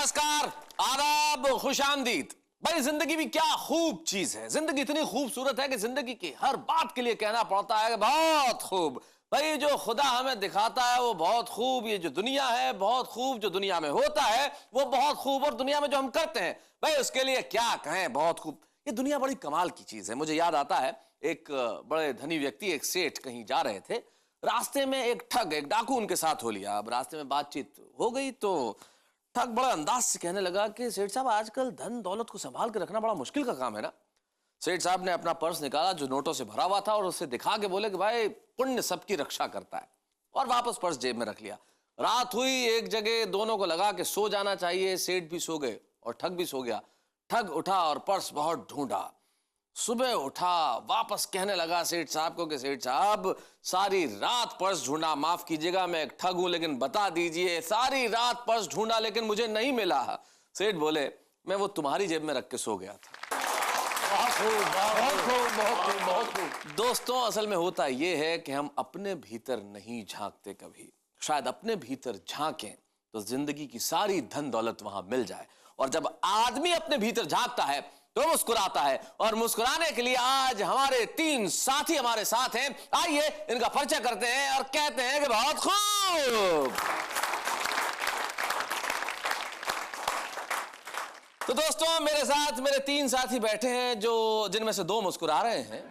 नमस्कार, आदाब, खुशामदीद। भाई जिंदगी भी क्या खूब चीज है। जिंदगी इतनी खूबसूरत है कि जिंदगी की हर बात के लिए कहना पड़ता है कि बहुत खूब। भाई जो खुदा हमें दिखाता है वो बहुत खूब, ये जो दुनिया है बहुत खूब, जो दुनिया में होता है वो बहुत खूब, और दुनिया में जो हम करते हैं भाई उसके लिए क्या कहें, बहुत खूब। ये दुनिया बड़ी कमाल की चीज है। मुझे याद आता है एक बड़े धनी व्यक्ति, एक सेठ कहीं जा रहे थे। रास्ते में एक ठग, एक डाकू उनके साथ हो लिया। अब रास्ते में बातचीत हो गई तो ठग बड़ा अंदाज से कहने लगा कि सेठ साहब आजकल धन दौलत को संभाल के रखना बड़ा मुश्किल का काम है ना। सेठ साहब ने अपना पर्स निकाला जो नोटों से भरा हुआ था और उसे दिखा के बोले कि भाई पुण्य सबकी रक्षा करता है, और वापस पर्स जेब में रख लिया। रात हुई, एक जगह दोनों को लगा कि सो जाना चाहिए। सेठ भी सो गए और ठग भी सो गया। ठग उठा और पर्स बहुत ढूंढा। सुबह उठा, वापस कहने लगा सेठ साहब को कि सेठ साहब सारी रात पर्स ढूंढा, माफ कीजिएगा मैं एक ठग हूं लेकिन बता दीजिए सारी रात पर्स ढूंढा लेकिन मुझे नहीं मिला। सेठ बोले मैं वो तुम्हारी जेब में रख के सो गया था। बहुत खूब, बहुत खूब, बहुत खूब, बहुत खूब। दोस्तों असल में होता ये है कि हम अपने भीतर नहीं झांकते कभी। शायद अपने भीतर झांकें तो जिंदगी की सारी धन दौलत वहां मिल जाए। और जब आदमी अपने भीतर झांकता है तो मुस्कुराता है। और मुस्कुराने के लिए आज हमारे तीन साथी हमारे साथ हैं। आइए इनका परिचय करते हैं और कहते हैं कि बहुत खूब। तो दोस्तों मेरे साथ मेरे तीन साथी बैठे हैं जो जिनमें से दो मुस्कुरा रहे हैं,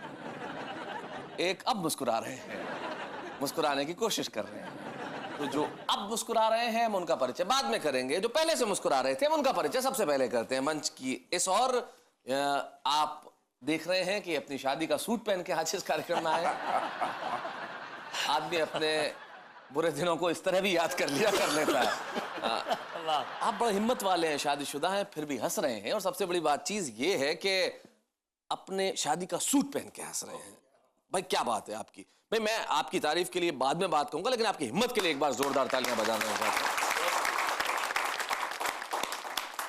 एक अब मुस्कुरा रहे हैं, मुस्कुराने की कोशिश कर रहे हैं। तो जो अब मुस्कुरा रहे हैं हम उनका परिचय बाद में करेंगे, जो पहले से मुस्कुरा रहे थे हम उनका परिचय सबसे पहले करते हैं। मंच की इस और आप देख रहे हैं कि अपनी शादी का सूट पहन के आज इस कार्यक्रम में आए। आदमी अपने बुरे दिनों को इस तरह भी याद कर लिया कर लेता है। आप बड़े हिम्मत वाले हैं, शादीशुदा हैं फिर भी हंस रहे हैं। और सबसे बड़ी बात चीज ये है कि अपने शादी का सूट पहन के हंस रहे हैं। भाई क्या बात है आपकी। भाई मैं आपकी तारीफ के लिए बाद में बात कहूंगा, लेकिन आपकी हिम्मत के लिए एक बार जोरदार तालियां बजाना चाहता हूं।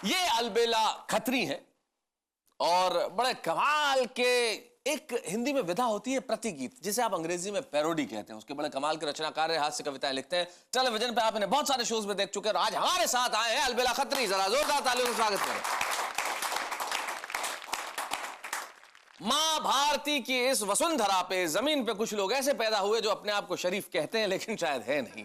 ये अलबेला खत्री है और बड़े कमाल के एक हिंदी में विधा होती है प्रतिगीत, जिसे आप अंग्रेजी में पैरोडी कहते हैं। उसके बड़े कमाल के रचनाकार हैं, हास्य कविताएं लिखते हैं। टेलीविजन पे आप इन्हें बहुत सारे शोज में देख चुके हैं और आज हमारे साथ आए हैं अलबेला खत्री। जरा जोरदार तालियों से स्वागत करें। मां भारती की इस वसुंधरा पे, जमीन पे कुछ लोग ऐसे पैदा हुए जो अपने आप को शरीफ कहते हैं लेकिन शायद है नहीं।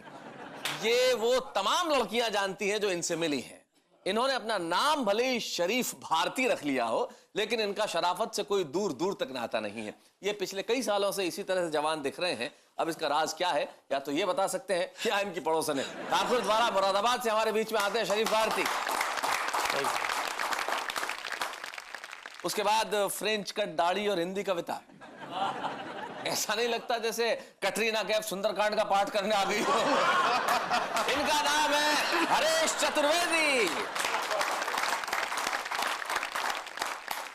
ये वो तमाम लड़कियां जानती हैं जो इनसे मिली हैं। इन्होंने अपना नाम भले ही शरीफ भारती रख लिया हो लेकिन इनका शराफत से कोई दूर दूर तक नाता नहीं है। ये पिछले कई सालों से इसी तरह से जवान दिख रहे हैं। अब इसका राज क्या है या तो ये बता सकते हैं क्या इनकी पड़ोसन है। ठाकुर द्वारा मुरादाबाद से हमारे बीच में आते हैं शरीफ भारती। उसके बाद फ्रेंच कट दाढ़ी और हिंदी कविता। ऐसा नहीं लगता जैसे कटरीना कैफ सुंदरकांड का पाठ करने आ गई हो। इनका नाम है हरीश चतुर्वेदी।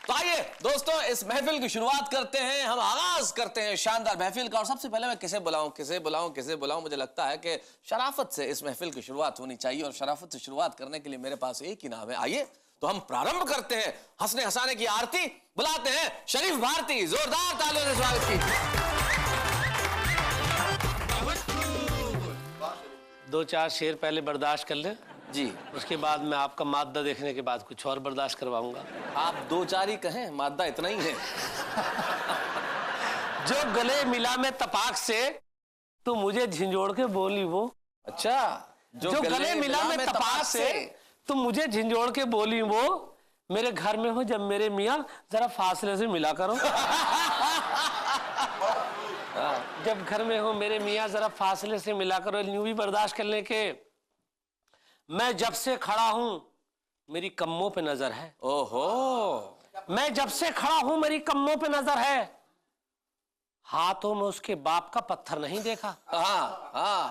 तो आइए दोस्तों इस महफिल की शुरुआत करते हैं। हम आगाज करते हैं शानदार महफिल का। और सबसे पहले मैं किसे बुलाऊं किसे बुलाऊं किसे बुलाऊं। मुझे लगता है कि शराफत से इस महफिल की शुरुआत होनी चाहिए और शराफत से शुरुआत करने के लिए मेरे पास एक ही नाम है। आइए तो हम प्रारंभ करते हैं हंसने हंसाने की आरती। बुलाते हैं शरीफ भारती। जोरदार तालियों से स्वागत कीजिए। दो चार शेर पहले बर्दाश्त कर ले जी, उसके बाद मैं आपका मादा देखने के बाद कुछ और बर्दाश्त करवाऊंगा। आप दो चार ही कहें, मादा इतना ही है। जो गले मिला में तपाक से तो मुझे झिंझोड़ के बोली वो। अच्छा, जो गले मिला में तपाक से तो मुझे झिंझोड़ के बोली वो। मेरे घर में हो जब मेरे मियाँ जरा फासले से मिला करो। जब घर में हो मेरे मियाँ जरा फासले से मिला करो। यूं भी बर्दाश्त करने के मैं जब से खड़ा हूं मेरी कम्मों पे नजर है। ओहो, मैं जब से खड़ा हूं मेरी कम्मों पे नजर है। हाथों में उसके बाप का पत्थर नहीं देखा।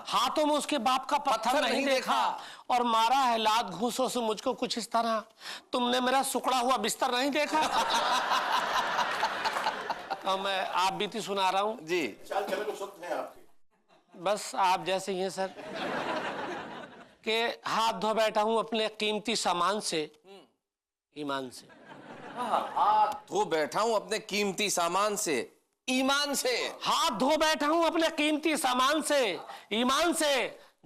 हाथों में उसके बाप का पत्थर नहीं देखा। और मारा है लात घूसों से मुझको कुछ इस तरह, तुमने मेरा सुकड़ा हुआ बिस्तर नहीं देखा। तो मैं आप बीती सुना रहा हूं जी। बस आप जैसे ही हैं सर के हाथ धो बैठा हूं अपने कीमती सामान से, ईमान से। हाथ धो बैठा हूं अपने कीमती सामान से, ईमान से। हाथ धो बैठा हूं अपने कीमती सामान से, ईमान से।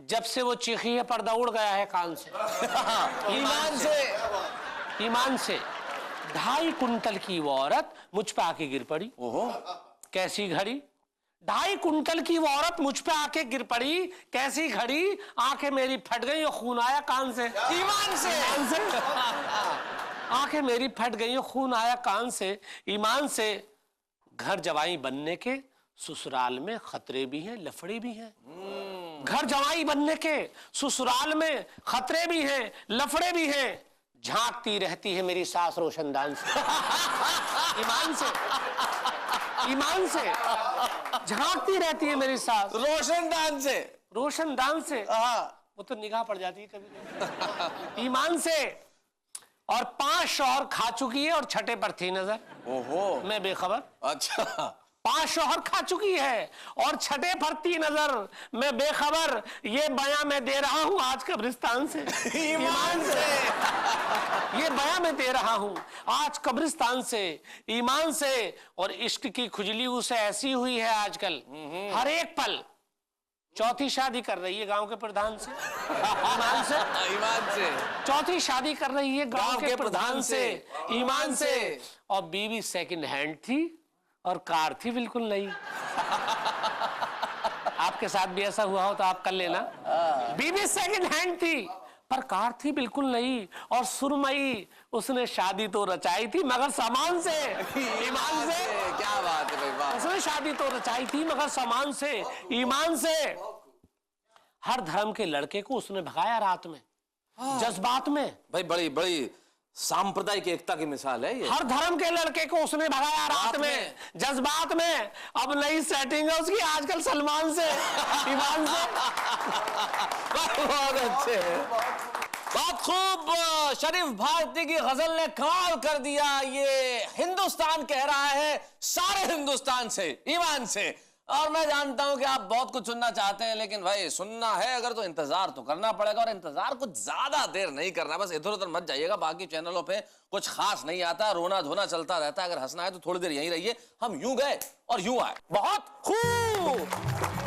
जब से वो चीखी है पर्दा उड़ गया है कान से। ईमान से 2.5 कुंटल की वो औरत मुझ पे आके गिर पड़ी। ओहो, कैसी घड़ी? 2.5 कुंटल की वो औरत मुझ पे आके गिर पड़ी। कैसी घड़ी? आंखें मेरी फट गई और खून आया कान से। ईमान से आंखें मेरी फट गई और खून आया कान से। ईमान से घर जवाई बनने के ससुराल में खतरे भी हैं, लफड़े भी हैं। घर जवाई बनने के ससुराल में खतरे भी हैं, लफड़े भी हैं। झांकती रहती है मेरी सास रोशनदान से। ईमान से, ईमान से झांकती रहती है मेरी सास रोशनदान से। रोशनदान से। वो तो निगाह पड़ जाती है कभी। ईमान से। और 5 शौहर खा चुकी है और छठे पर थी नजर। ओहो, मैं बेखबर। अच्छा, 5 शौहर खा चुकी है और छठे पर थी नजर, मैं बेखबर। ये बयां मैं दे रहा हूं आज कब्रिस्तान से। ईमान से। ये बयां मैं दे रहा हूं आज कब्रिस्तान से, ईमान से। और इश्क की खुजली उसे ऐसी हुई है आजकल, हर एक पल। चौथी शादी कर रही है गांव के प्रधान से। ईमान से। ईमान से। चौथी शादी कर रही है गांव के प्रधान से, ईमान से। और बीवी सेकंड हैंड थी और कार थी बिल्कुल नई। आपके साथ भी ऐसा हुआ हो तो आप कर लेना। बीवी सेकंड हैंड थी पर कार थी बिल्कुल नई और सुरमई। उसने शादी तो रचाई थी मगर सामान से। ईमान से। क्या बात है भाई, वाह। उसने शादी तो रचाई थी मगर सामान से, ईमान से। हर धर्म के लड़के को उसने भगाया रात में, जज्बात में। भाई बड़ी बड़ी सांप्रदायिक एकता की मिसाल है ये। हर धर्म के लड़के को उसने भगाया रात में, जज्बात में। अब नई सेटिंग है उसकी आजकल सलमान से, ईमान से। बहुत अच्छे हैं, बहुत खूब। शरीफ भारती की गजल ने कमाल कर दिया। ये हिंदुस्तान कह रहा है सारे हिंदुस्तान से, ईमान से। और मैं जानता हूं कि आप बहुत कुछ सुनना चाहते हैं, लेकिन भाई सुनना है अगर तो इंतजार तो करना पड़ेगा। और इंतजार कुछ ज्यादा देर नहीं करना, बस इधर उधर मत जाइएगा। बाकी चैनलों पे कुछ खास नहीं आता, रोना धोना चलता रहता है। अगर हंसना है तो थोड़ी देर यहीं रहिए। हम यूं गए और यूं आए। बहुत खूब।